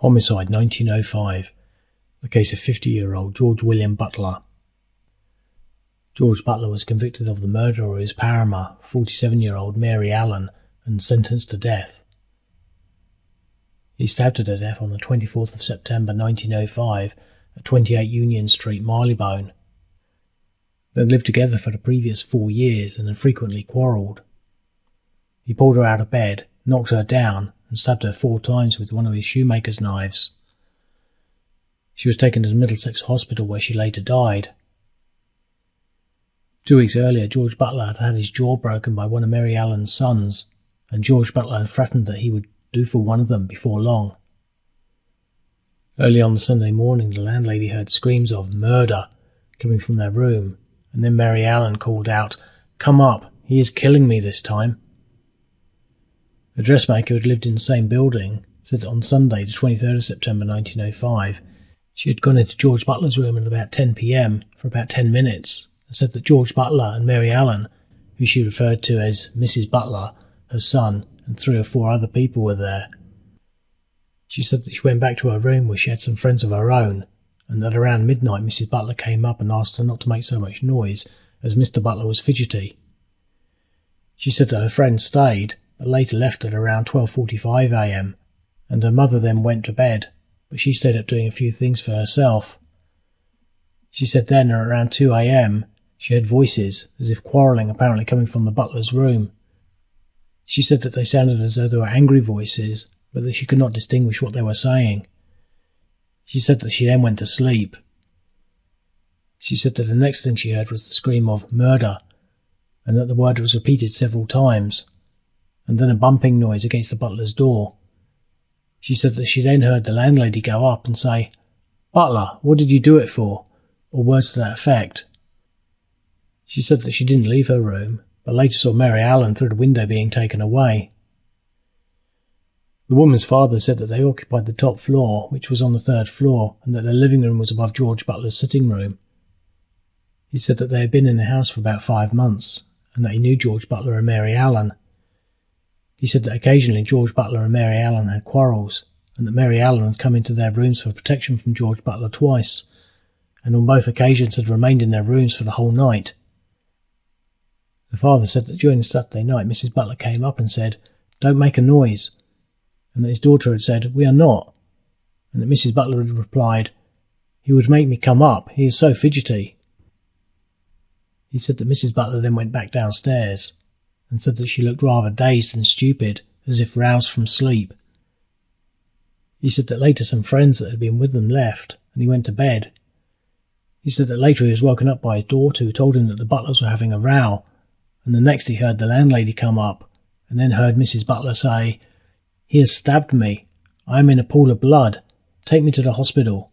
Homicide 1905. The case of 50-year-old George William Butler. George Butler was convicted of the murder of his paramour, 47-year-old Mary Allen, and sentenced to death. He stabbed her to death on the 24th of September 1905 at 28 Union Street, Marylebone. They had lived together for the previous 4 years and had frequently quarrelled. He pulled her out of bed, knocked her down, and stabbed her 4 times with one of his shoemaker's knives. She was taken to the Middlesex Hospital where she later died. 2 weeks earlier, George Butler had had his jaw broken by one of Mary Allen's sons, and George Butler had threatened that he would do for one of them before long. Early on the Sunday morning, the landlady heard screams of murder coming from their room, and then Mary Allen called out, "Come up, he is killing me this time." A dressmaker who had lived in the same building said that on Sunday, the 23rd of September 1905, she had gone into George Butler's room at about 10 p.m. for about 10 minutes, and said that George Butler and Mary Allen, who she referred to as Mrs. Butler, her son, and 3 or 4 other people were there. She said that she went back to her room where she had some friends of her own, and that around midnight Mrs. Butler came up and asked her not to make so much noise, as Mr. Butler was fidgety. She said that her friends stayed, but later left at around 12:45 a.m, and her mother then went to bed, but she stayed up doing a few things for herself. She said then at around 2 a.m, she heard voices, as if quarrelling, apparently coming from the butler's room. She said that they sounded as though they were angry voices, but that she could not distinguish what they were saying. She said that she then went to sleep. She said that the next thing she heard was the scream of murder, and that the word was repeated several times, and then a bumping noise against the butler's door. She said that she then heard the landlady go up and say, "Butler, what did you do it for?" or words to that effect. She said that she didn't leave her room, but later saw Mary Allen through the window being taken away. The woman's father said that they occupied the top floor, which was on the 3rd floor, and that their living room was above George Butler's sitting room. He said that they had been in the house for about 5 months, and that he knew George Butler and Mary Allen. He said that occasionally George Butler and Mary Allen had quarrels, and that Mary Allen had come into their rooms for protection from George Butler twice, and on both occasions had remained in their rooms for the whole night. The father said that during the Saturday night Mrs. Butler came up and said, "Don't make a noise," and that his daughter had said, "We are not," and that Mrs. Butler had replied, "He would make me come up, he is so fidgety." He said that Mrs. Butler then went back downstairs, and said that she looked rather dazed and stupid, as if roused from sleep. He said that later some friends that had been with them left, and he went to bed. He said that later he was woken up by his daughter, who told him that the Butlers were having a row, and the next he heard the landlady come up, and then heard Mrs. Butler say, "He has stabbed me. I am in a pool of blood. Take me to the hospital."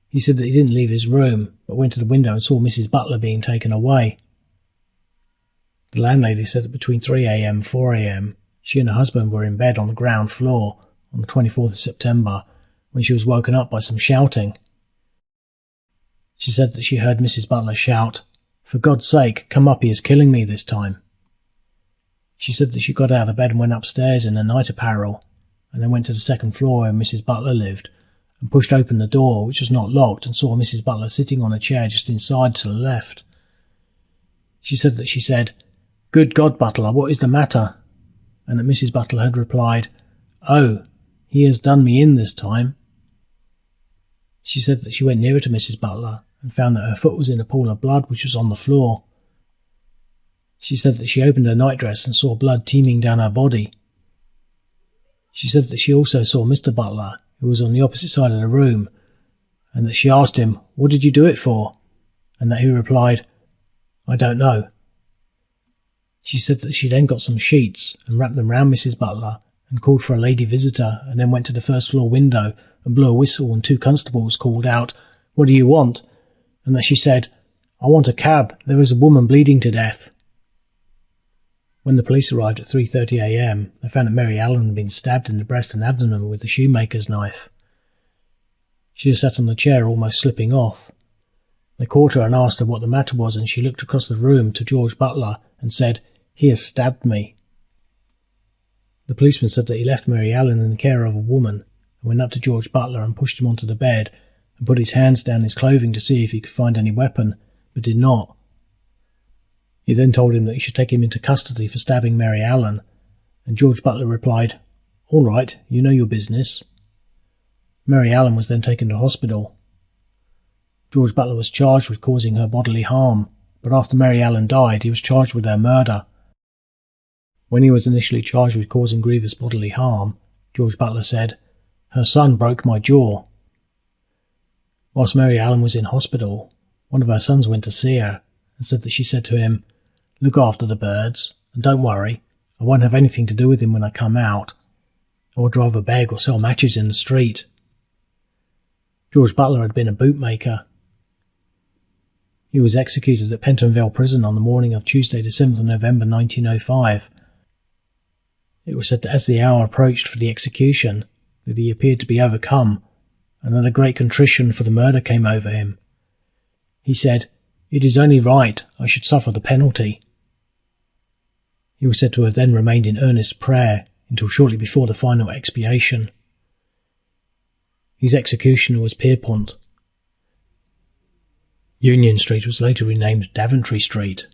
He said that he didn't leave his room, but went to the window and saw Mrs. Butler being taken away. The landlady said that between 3 a.m. and 4 a.m, she and her husband were in bed on the ground floor on the 24th of September when she was woken up by some shouting. She said that she heard Mrs. Butler shout, "For God's sake, come up, he is killing me this time." She said that she got out of bed and went upstairs in her night apparel, and then went to the 2nd floor where Mrs. Butler lived, and pushed open the door, which was not locked, and saw Mrs. Butler sitting on a chair just inside to the left. She said that she said, "Good God, Butler, what is the matter?" and that Mrs. Butler had replied, "Oh, he has done me in this time." She said that she went nearer to Mrs. Butler and found that her foot was in a pool of blood which was on the floor. She said that she opened her nightdress and saw blood teeming down her body. She said that she also saw Mr. Butler, who was on the opposite side of the room, and that she asked him, "What did you do it for?" and that he replied, "I don't know." She said that she then got some sheets and wrapped them round Mrs. Butler and called for a lady visitor, and then went to the 1st floor window and blew a whistle, and 2 constables called out, "What do you want?" and that she said, "I want a cab, there is a woman bleeding to death." When the police arrived at 3:30 a.m, they found that Mary Allen had been stabbed in the breast and abdomen with a shoemaker's knife. She was sat on the chair, almost slipping off. They caught her and asked her what the matter was, and she looked across the room to George Butler and said, "He has stabbed me." The policeman said that he left Mary Allen in the care of a woman, and went up to George Butler and pushed him onto the bed and put his hands down his clothing to see if he could find any weapon, but did not. He then told him that he should take him into custody for stabbing Mary Allen, and George Butler replied, "All right, you know your business." Mary Allen was then taken to hospital. George Butler was charged with causing her bodily harm, but after Mary Allen died, he was charged with her murder. When he was initially charged with causing grievous bodily harm, George Butler said, "Her son broke my jaw." Whilst Mary Allen was in hospital, one of her sons went to see her and said that she said to him, "Look after the birds, and don't worry, I won't have anything to do with him when I come out. I will drive a beg or sell matches in the street." George Butler had been a bootmaker. He was executed at Pentonville prison on the morning of Tuesday the 7th of November 1905. It was said that as the hour approached for the execution, that he appeared to be overcome, and that a great contrition for the murder came over him. He said, "It is only right I should suffer the penalty." He was said to have then remained in earnest prayer until shortly before the final expiation. His executioner was Pierpont. Union Street was later renamed Daventry Street.